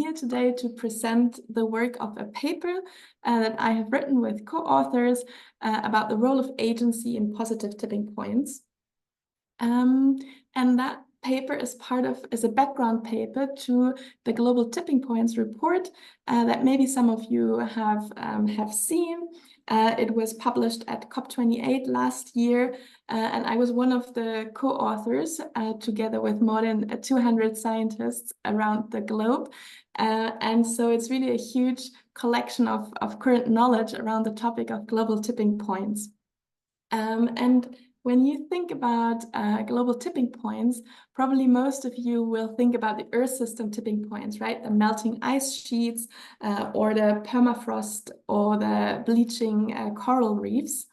here today to present the work of a paper that I have written with co-authors about the role of agency in positive tipping points. And that paper is a background paper to the Global Tipping Points report that maybe some of you have seen. It was published at COP28 last year, and I was one of the co-authors together with more than 200 scientists around the globe. And so it's really a huge collection of current knowledge around the topic of global tipping points. And when you think about global tipping points, probably most of you will think about the Earth system tipping points, right? The melting ice sheets or the permafrost or the bleaching coral reefs.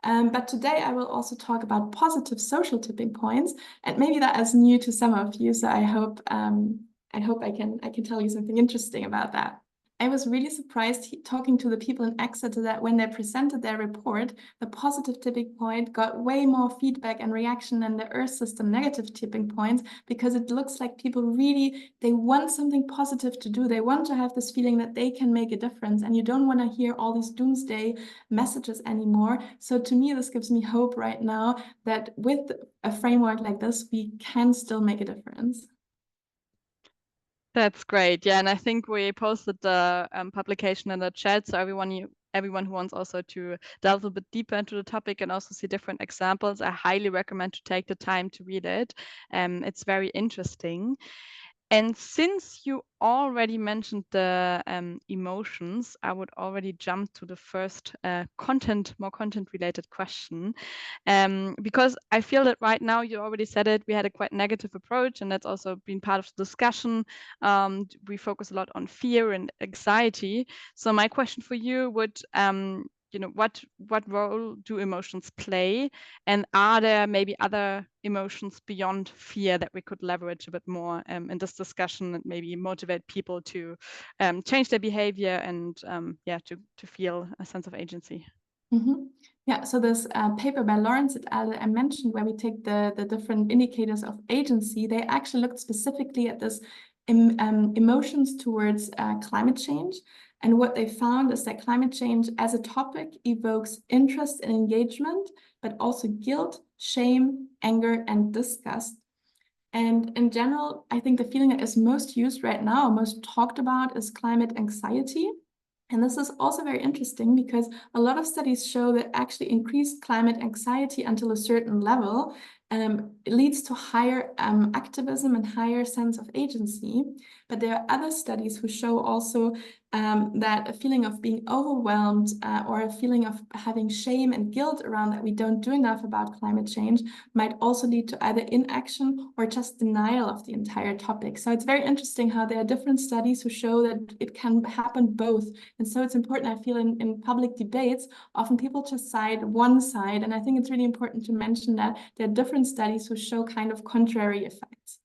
But today I will also talk about positive social tipping points, and maybe that is new to some of you. So I hope I can tell you something interesting about that. I was really surprised talking to the people in Exeter that when they presented their report, the positive tipping point got way more feedback and reaction than the Earth system negative tipping points, because it looks like people really, they want something positive to do. They want to have this feeling that they can make a difference, and you don't want to hear all these doomsday messages anymore. So to me, this gives me hope right now that with a framework like this, we can still make a difference. That's great. Yeah, and I think we posted the publication in the chat, so everyone who wants also to delve a bit deeper into the topic and also see different examples, I highly recommend to take the time to read it. It's very interesting. And since you already mentioned the emotions, I would already jump to the first more content-related question. Because I feel that right now, you already said it, we had a quite negative approach, and that's also been part of the discussion. We focus a lot on fear and anxiety. So my question for you would, what role do emotions play? And are there maybe other emotions beyond fear that we could leverage a bit more in this discussion and maybe motivate people to change their behavior and to feel a sense of agency? Mm-hmm. Yeah, so this paper by Lawrence et al. I mentioned, where we take the different indicators of agency, they actually looked specifically at this emotions towards climate change. And what they found is that climate change as a topic evokes interest and engagement, but also guilt, shame, anger, and disgust. And in general, I think the feeling that is most used right now, most talked about, is climate anxiety. And this is also very interesting because a lot of studies show that actually increased climate anxiety until a certain level it leads to higher activism and higher sense of agency. But there are other studies who show also that a feeling of being overwhelmed or a feeling of having shame and guilt around that we don't do enough about climate change might also lead to either inaction or just denial of the entire topic. So it's very interesting how there are different studies who show that it can happen both. And so it's important, I feel, in public debates, often people just side one side. And I think it's really important to mention that there are different studies who show kind of contrary effects.